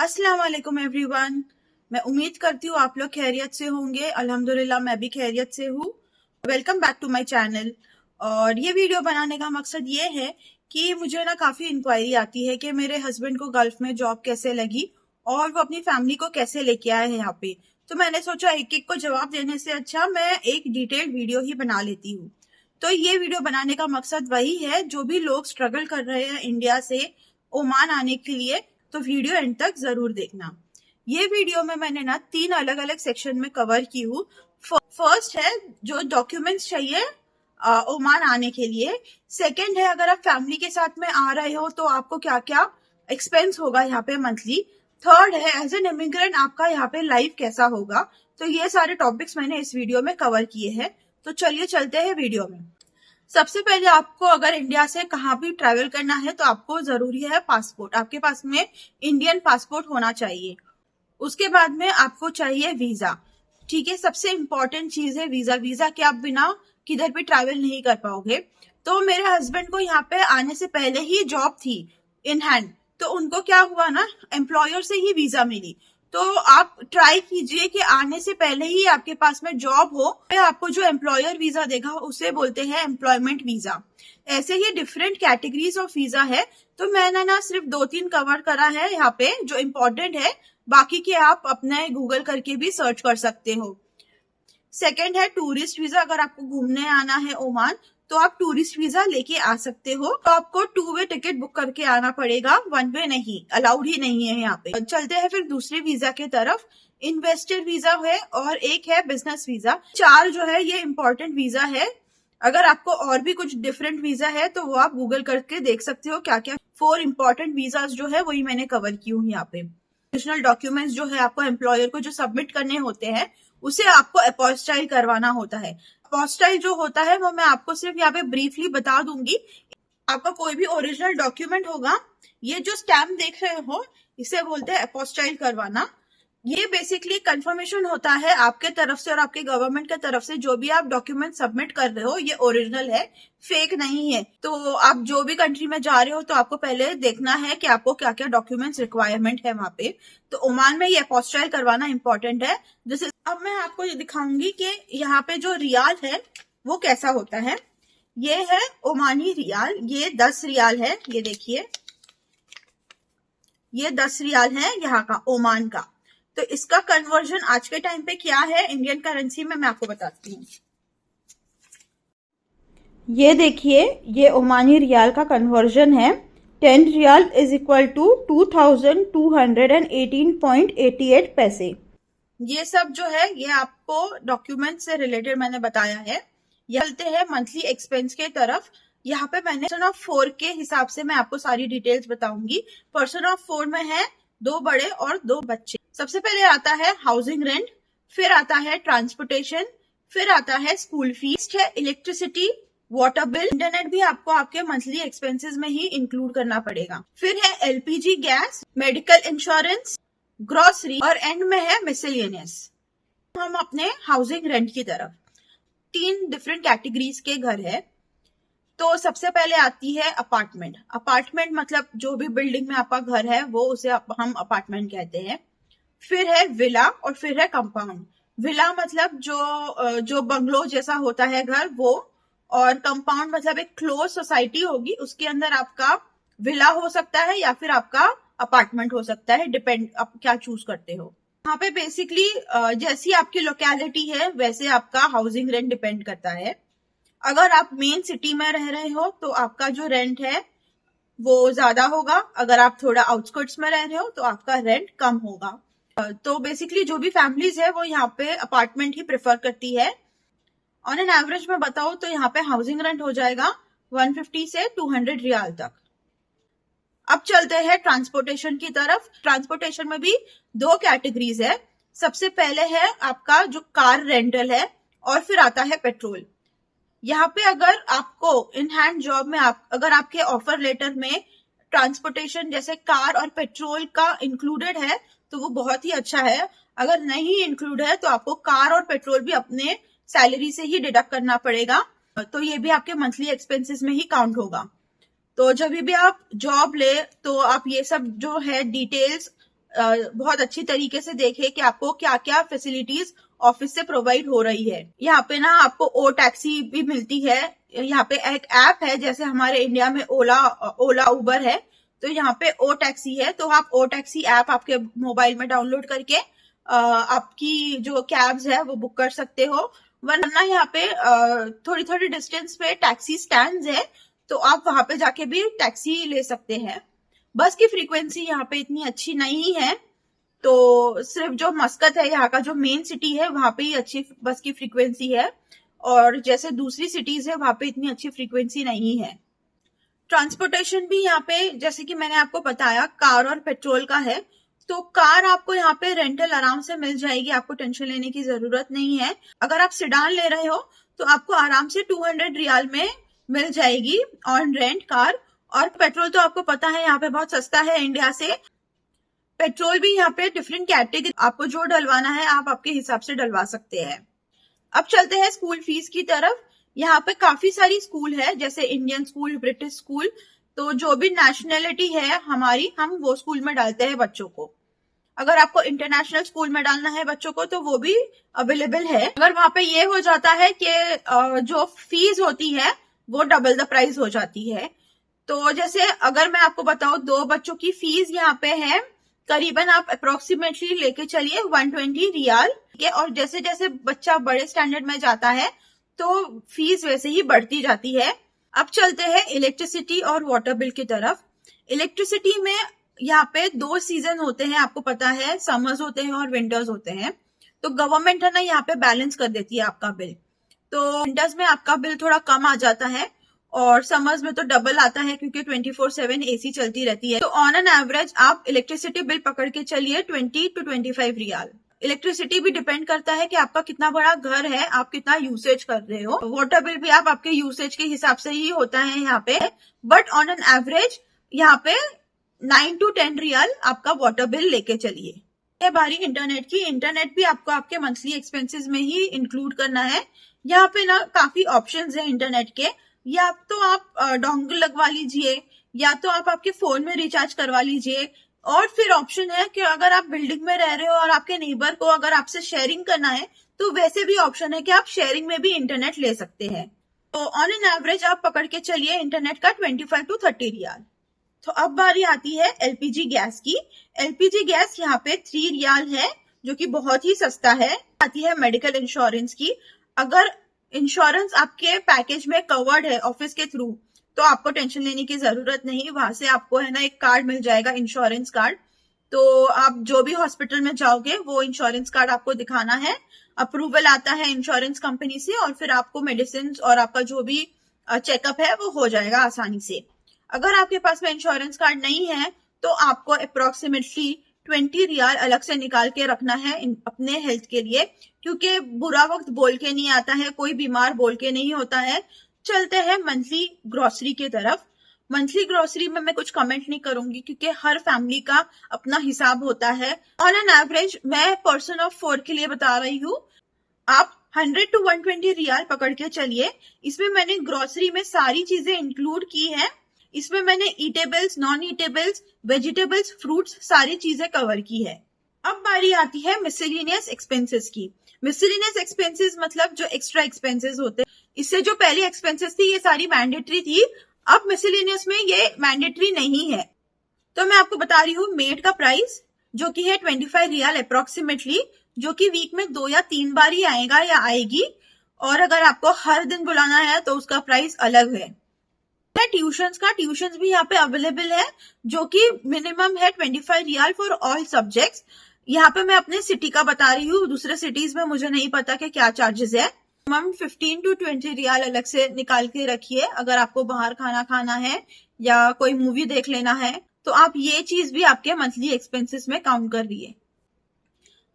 अस्सलाम वालेकुम एवरीवन। मैं उम्मीद करती हूँ आप लोग खैरियत से होंगे। अल्हम्दुलिल्लाह मैं भी खैरियत से हूँ। Welcome back to my channel. और ये वीडियो बनाने का मकसद ये है कि मुझे ना काफ़ी इंक्वायरी आती है कि मेरे हस्बैंड को गल्फ में जॉब कैसे लगी और वो अपनी फैमिली को कैसे लेके आए हैं यहाँ पे। तो मैंने सोचा एक एक को जवाब देने से अच्छा मैं एक डिटेल्ड वीडियो ही बना लेती हूँ। तो ये वीडियो बनाने का मकसद वही है, जो भी लोग स्ट्रगल कर रहे हैं इंडिया से ओमान आने के लिए, तो वीडियो एंड तक जरूर देखना। ये वीडियो में मैंने ना 3 अलग अलग सेक्शन में कवर की हूँ। फर्स्ट है जो डॉक्यूमेंट्स चाहिए ओमान आने के लिए। सेकंड है अगर आप फैमिली के साथ में आ रहे हो तो आपको क्या क्या एक्सपेंस होगा यहाँ पे मंथली। थर्ड है एज एन इमिग्रेंट आपका यहाँ पे लाइफ कैसा होगा। तो ये सारे टॉपिक्स मैंने इस वीडियो में कवर किए हैं। तो चलिए चलते हैं वीडियो में। सबसे पहले आपको अगर इंडिया से कहाँ भी ट्रैवल करना है तो आपको जरूरी है पासपोर्ट। आपके पास में इंडियन पासपोर्ट होना चाहिए। उसके बाद में आपको चाहिए वीजा। ठीक है, सबसे इंपॉर्टेंट चीज है वीजा। वीजा के आप बिना किधर भी ट्रैवल नहीं कर पाओगे। तो मेरे हस्बैंड को यहाँ पे आने से पहले ही जॉब थी इन हैंड, तो उनको क्या हुआ ना, एम्प्लॉयर से ही वीजा मिली। तो आप ट्राई कीजिए कि आने से पहले ही आपके पास में जॉब हो। आपको जो एम्प्लॉयर वीजा देगा उसे बोलते हैं एम्प्लॉयमेंट वीजा। ऐसे ही डिफरेंट कैटेगरीज ऑफ वीजा है। तो मैंने ना सिर्फ 2-3 कवर करा है यहाँ पे जो इम्पोर्टेंट है, बाकी के आप अपने गूगल करके भी सर्च कर सकते हो। सेकेंड है टूरिस्ट वीजा। अगर आपको घूमने आना है ओमान तो आप टूरिस्ट वीजा लेके आ सकते हो। तो आपको 2 वे टिकट बुक करके आना पड़ेगा, 1 वे नहीं, अलाउड ही नहीं है यहाँ पे। चलते हैं फिर दूसरे वीजा के तरफ। इन्वेस्टर वीजा है और एक है बिजनेस वीजा। 4 जो है ये इंपॉर्टेंट वीजा है। अगर आपको और भी कुछ डिफरेंट वीजा है तो वो आप गूगल करके देख सकते हो क्या क्या। 4 इंपॉर्टेंट वीजाज जो है वही मैंने कवर की हूँ यहाँ पे। ओरिजिनल डॉक्यूमेंट्स जो है आपको एम्प्लॉयर को जो सबमिट करने होते हैं उसे आपको अपोस्टाइल करवाना होता है। अपोस्टाइल जो होता है वो मैं आपको सिर्फ यहाँ पे ब्रीफली बता दूंगी। आपका कोई भी ओरिजिनल डॉक्यूमेंट होगा, ये जो स्टैम्प देख रहे हो इसे बोलते हैं अपोस्टाइल करवाना। ये बेसिकली कंफर्मेशन होता है आपके तरफ से और आपके गवर्नमेंट के तरफ से जो भी आप डॉक्यूमेंट सबमिट कर रहे हो ये ओरिजिनल है, फेक नहीं है। तो आप जो भी कंट्री में जा रहे हो तो आपको पहले देखना है कि आपको क्या क्या डॉक्यूमेंट्स रिक्वायरमेंट है वहां पे। तो ओमान में ये अपोस्टाइल करवाना इंपॉर्टेंट है। जैसे अब मैं आपको ये दिखाऊंगी कि यहाँ पे जो रियाल है वो कैसा होता है। ये है ओमानी रियाल, ये 10 रियाल है। ये देखिए ये 10 रियाल है यहाँ का, ओमान का। तो इसका कन्वर्जन आज के टाइम पे क्या है इंडियन करेंसी में मैं आपको बताती हूँ। ये देखिए ये ओमानी रियाल का कन्वर्जन है। 10 रियाल इज इक्वल टू 2218.88 पैसे। ये सब जो है ये आपको डॉक्यूमेंट से रिलेटेड मैंने बताया है। ये चलते हैं मंथली एक्सपेंस के तरफ। यहाँ पे मैंने पर्सन ऑफ 4 के हिसाब से मैं आपको सारी डिटेल्स बताऊंगी। पर्सन ऑफ 4 में है 2 बड़े और 2 बच्चे। सबसे पहले आता है हाउसिंग रेंट, फिर आता है ट्रांसपोर्टेशन, फिर आता है स्कूल फीस, है इलेक्ट्रिसिटी, वाटर बिल, इंटरनेट भी आपको आपके मंथली एक्सपेंसेस में ही इंक्लूड करना पड़ेगा। फिर है LPG gas, medical insurance, grocery और एंड में है मिसलेनियस। हम अपने हाउसिंग रेंट की तरफ 3 डिफरेंट कैटेगरीज के घर है। तो सबसे पहले आती है अपार्टमेंट। अपार्टमेंट मतलब जो भी बिल्डिंग में आपका घर है वो उसे हम अपार्टमेंट कहते हैं। फिर है विला और फिर है कंपाउंड। विला मतलब जो बंगलो जैसा होता है घर वो, और कंपाउंड मतलब एक क्लोज सोसाइटी होगी, उसके अंदर आपका विला हो सकता है या फिर आपका अपार्टमेंट हो सकता है, डिपेंड आप क्या चूज करते हो। यहाँ पे बेसिकली जैसी आपकी लोकेलिटी है वैसे आपका हाउसिंग रेंट डिपेंड करता है। अगर आप मेन सिटी में रह रहे हो तो आपका जो रेंट है वो ज्यादा होगा। अगर आप थोड़ा आउटस्कर्ट्स में रह रहे हो तो आपका रेंट कम होगा। तो बेसिकली जो भी फैमिलीज है वो यहाँ पे अपार्टमेंट ही प्रेफर करती है। ऑन एन एवरेज में बताओ तो यहाँ पे हाउसिंग रेंट हो जाएगा 150 से 200 रियाल तक। अब चलते हैं ट्रांसपोर्टेशन की तरफ। ट्रांसपोर्टेशन में भी 2 कैटेगरीज है। सबसे पहले है आपका जो कार रेंटल है और फिर आता है पेट्रोल। यहाँ पे अगर आपको इन हैंड जॉब में अगर आपके ऑफर लेटर में ट्रांसपोर्टेशन जैसे कार और पेट्रोल का इंक्लूडेड है तो वो बहुत ही अच्छा है। अगर नहीं इंक्लूड है तो आपको कार और पेट्रोल भी अपने सैलरी से ही डिडक्ट करना पड़ेगा। तो ये भी आपके मंथली एक्सपेंसेस में ही काउंट होगा। तो जब भी आप जॉब ले तो आप ये सब जो है डिटेल्स बहुत अच्छी तरीके से देखे कि आपको क्या क्या फैसिलिटीज ऑफिस से प्रोवाइड हो रही है। यहाँ पे ना आपको ओ टैक्सी भी मिलती है। यहाँ पे एक ऐप है, जैसे हमारे इंडिया में ओला उबर है, तो यहाँ पे ओ टैक्सी है। तो आप ओ टैक्सी ऐप आपके मोबाइल में डाउनलोड करके आपकी जो कैब्स है वो बुक कर सकते हो। वरना यहाँ पे थोड़ी थोड़ी डिस्टेंस पे टैक्सी स्टैंड्स है, तो आप वहां पे जाके भी टैक्सी ले सकते हैं। बस की फ्रीक्वेंसी यहाँ पे इतनी अच्छी नहीं है, तो सिर्फ जो मस्कत है, यहाँ का जो मेन सिटी है, वहां पे ही अच्छी बस की फ्रीक्वेंसी है, और जैसे दूसरी सिटीज है वहां पे इतनी अच्छी फ्रीक्वेंसी नहीं है। ट्रांसपोर्टेशन भी यहाँ पे, जैसे कि मैंने आपको बताया, कार और पेट्रोल का है। तो कार आपको यहाँ पे रेंटल आराम से मिल जाएगी, आपको टेंशन लेने की जरूरत नहीं है। अगर आप सिडान ले रहे हो तो आपको आराम से 200 रियाल में मिल जाएगी ऑन रेंट कार। और पेट्रोल तो आपको पता है यहाँ पे बहुत सस्ता है इंडिया से। पेट्रोल भी यहाँ पे डिफरेंट कैटेगरी, आपको जो डलवाना है आप आपके हिसाब से डलवा सकते हैं। अब चलते हैं स्कूल फीस की तरफ। यहाँ पे काफी सारी स्कूल है, जैसे इंडियन स्कूल, ब्रिटिश स्कूल। तो जो भी नेशनैलिटी है हमारी, हम वो स्कूल में डालते हैं बच्चों को। अगर आपको इंटरनेशनल स्कूल में डालना है बच्चों को तो वो भी अवेलेबल है। अगर वहां पे ये हो जाता है कि जो फीस होती है वो डबल द प्राइस हो जाती है। तो जैसे अगर मैं आपको बताऊं, 2 बच्चों की फीस यहाँ पे है करीबन, आप अप्रोक्सीमेटली लेके चलिए 120 रियाल के। और जैसे जैसे बच्चा बड़े स्टैंडर्ड में जाता है तो फीस वैसे ही बढ़ती जाती है। अब चलते हैं इलेक्ट्रिसिटी और वाटर बिल की तरफ। इलेक्ट्रिसिटी में यहाँ पे 2 सीजन होते हैं, आपको पता है, समर्स होते हैं और विंटर्स होते हैं। तो गवर्नमेंट है ना यहाँ पे बैलेंस कर देती है आपका बिल। तो विंटर्स में आपका बिल थोड़ा कम आ जाता है और समर्स में तो डबल आता है, क्योंकि 24/7 एसी चलती रहती है। तो ऑन एन एवरेज आप इलेक्ट्रिसिटी बिल पकड़ के चलिए 20 to 25 रियाल। इलेक्ट्रिसिटी भी डिपेंड करता है कि आपका कितना बड़ा घर है, आप कितना यूसेज कर रहे हो। वाटर बिल भी आप आपके यूसेज के हिसाब से ही होता है यहाँ पे, बट ऑन एन एवरेज यहाँ पे 9 to 10 रियाल आपका वाटर बिल लेके चलिए। ये बारी इंटरनेट की। इंटरनेट भी आपको आपके मंथली एक्सपेंसेस में ही इंक्लूड करना है। यहाँ पे ना काफी ऑप्शंस है इंटरनेट के। या तो आप डोंगल लगवा लीजिए, या तो आप आपके फोन में रिचार्ज करवा लीजिए। और फिर ऑप्शन है कि अगर आप बिल्डिंग में रह रहे हो और आपके नेबर को अगर आपसे शेयरिंग करना है तो वैसे भी ऑप्शन है कि आप शेयरिंग में भी इंटरनेट ले सकते हैं। तो ऑन एन एवरेज आप पकड़ के चलिए इंटरनेट का 25 to 30 रियाल। तो अब बारी आती है एलपीजी गैस की। एलपीजी गैस यहाँ पे 3 रियाल है, जो कि बहुत ही सस्ता है। आती है मेडिकल इंश्योरेंस की। अगर इंश्योरेंस आपके पैकेज में कवर्ड है ऑफिस के थ्रू तो आपको टेंशन लेने की जरूरत नहीं। वहां से आपको है ना एक कार्ड मिल जाएगा, इंश्योरेंस कार्ड। तो आप जो भी हॉस्पिटल में जाओगे वो इंश्योरेंस कार्ड आपको दिखाना है। अप्रूवल आता है इंश्योरेंस कंपनी से और फिर आपको मेडिसिन और आपका जो भी चेकअप है वो हो जाएगा आसानी से। अगर आपके पास में इंश्योरेंस कार्ड नहीं है तो आपको अप्रोक्सीमेटली 20 रियाल अलग से निकाल के रखना है अपने हेल्थ के लिए, क्योंकि बुरा वक्त बोल के नहीं आता है, कोई बीमार बोल के नहीं होता है। चलते हैं मंथली ग्रोसरी की तरफ। मंथली ग्रोसरी में मैं कुछ कमेंट नहीं करूंगी क्योंकि हर फैमिली का अपना हिसाब होता है। ऑन एन एवरेज मैं पर्सन ऑफ 4 के लिए बता रही हूँ, आप 100 to 120 रियाल पकड़ के चलिए। इसमें मैंने ग्रोसरी में सारी चीजें इंक्लूड की है। इसमें मैंने eatables, non eatables, vegetables, fruits सारी चीजें कवर की है। अब बारी आती है मिसलेनियस एक्सपेंसेस की। मिसलेनियस एक्सपेंसेस मतलब जो एक्स्ट्रा एक्सपेंसेस होते हैं। इससे जो पहले एक्सपेंसेस थी ये सारी मैंडेटरी थी, अब मिसलेनियस में ये मैंडेटरी नहीं है। तो मैं आपको बता रही हूँ मेड का प्राइस, जो कि है 25 रियाल अप्रोक्सीमेटली, जो कि वीक में 2 या 3 बार ही आएगा या आएगी। और अगर आपको हर दिन बुलाना है तो उसका प्राइस अलग है। ट्यूशंस भी यहाँ पे अवेलेबल है, जो कि मिनिमम है 25 रियाल फॉर ऑल सब्जेक्ट्स। यहाँ पे मैं अपने सिटी का बता रही हूँ, दूसरे सिटीज में मुझे नहीं पता कि क्या चार्जेस है। मिनिमम 15 to 20 रियाल अलग से निकाल के रखिए। अगर आपको बाहर खाना खाना है या कोई मूवी देख लेना है तो आप ये चीज भी आपके मंथली एक्सपेंसेस में काउंट कर रही है।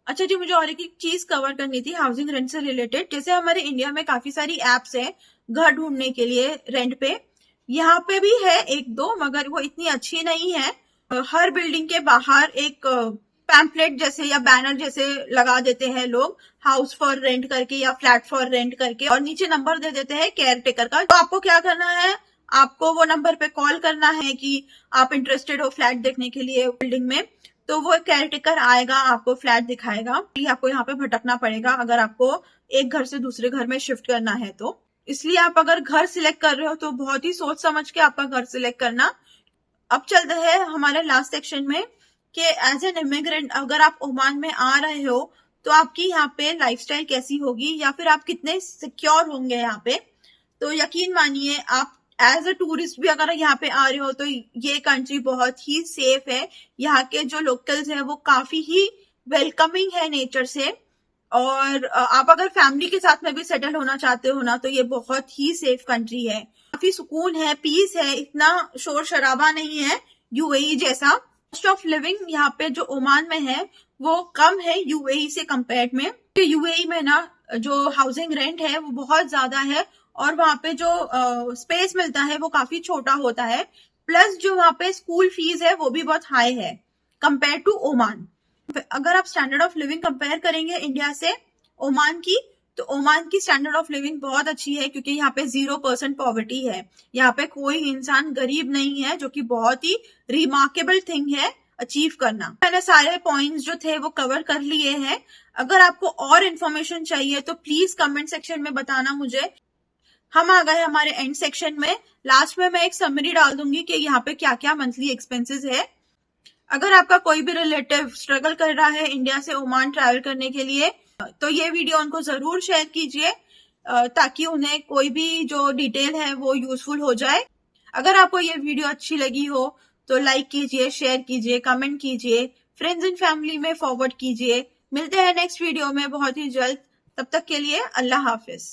अच्छा जी, मुझे और एक चीज कवर करनी थी हाउसिंग रेंट से रिलेटेड। जैसे हमारे इंडिया में काफी सारी एप्स है घर ढूंढने के लिए रेंट पे। यहाँ पे भी है 1-2, मगर वो इतनी अच्छी नहीं है। हर बिल्डिंग के बाहर एक पैम्पलेट जैसे या बैनर जैसे लगा देते हैं लोग, हाउस फॉर रेंट करके या फ्लैट फॉर रेंट करके, और नीचे नंबर दे देते हैं केयर टेकर का। तो आपको क्या करना है, आपको वो नंबर पे कॉल करना है कि आप इंटरेस्टेड हो फ्लैट देखने के लिए बिल्डिंग में। तो वो केयर टेकर आएगा, आपको फ्लैट दिखाएगा। आपको यहाँ पे भटकना पड़ेगा अगर आपको एक घर से दूसरे घर में शिफ्ट करना है तो। इसलिए आप अगर घर सिलेक्ट कर रहे हो तो बहुत ही सोच समझ के आपका घर सिलेक्ट करना। अब चलते हैं हमारे लास्ट सेक्शन में कि एज एन इमिग्रेंट अगर आप ओमान में आ रहे हो तो आपकी यहाँ पे लाइफस्टाइल कैसी होगी या फिर आप कितने सिक्योर होंगे यहाँ पे। तो यकीन मानिए आप एज अ टूरिस्ट भी अगर यहाँ पे आ रहे हो तो ये कंट्री बहुत ही सेफ है। यहाँ के जो लोकल्स हैं वो काफी ही वेलकमिंग है नेचर से। और आप अगर फैमिली के साथ में भी सेटल होना चाहते हो ना तो ये बहुत ही सेफ कंट्री है। काफी सुकून है, पीस है, इतना शोर शराबा नहीं है यूएई जैसा। कॉस्ट ऑफ लिविंग यहाँ पे जो ओमान में है वो कम है यूएई से कंपेयर में। यूएई में ना जो हाउसिंग रेंट है वो बहुत ज्यादा है और वहां पे जो स्पेस मिलता है वो काफी छोटा होता है। प्लस जो वहां पे स्कूल फीस है वो भी बहुत हाई है कंपेयर टू ओमान। अगर आप स्टैंडर्ड ऑफ लिविंग कंपेयर करेंगे इंडिया से ओमान की तो ओमान की स्टैंडर्ड ऑफ लिविंग बहुत अच्छी है क्योंकि यहाँ पे 0% पॉवर्टी है। यहाँ पे कोई इंसान गरीब नहीं है, जो कि बहुत ही रिमार्केबल थिंग है अचीव करना। मैंने सारे पॉइंट्स जो थे वो कवर कर लिए हैं। अगर आपको और इन्फॉर्मेशन चाहिए तो प्लीज कमेंट सेक्शन में बताना मुझे। हम आ गए हमारे एंड सेक्शन में। लास्ट में मैं एक समरी डाल दूंगी कि यहाँ पे क्या क्या मंथली एक्सपेंसेस है। अगर आपका कोई भी रिलेटिव स्ट्रगल कर रहा है इंडिया से ओमान ट्रैवल करने के लिए तो ये वीडियो उनको जरूर शेयर कीजिए ताकि उन्हें कोई भी जो डिटेल है वो यूजफुल हो जाए। अगर आपको ये वीडियो अच्छी लगी हो तो लाइक कीजिए, शेयर कीजिए, कमेंट कीजिए, फ्रेंड्स एंड फैमिली में फॉरवर्ड कीजिए। मिलते हैं नेक्स्ट वीडियो में बहुत ही जल्द। तब तक के लिए अल्लाह हाफिज।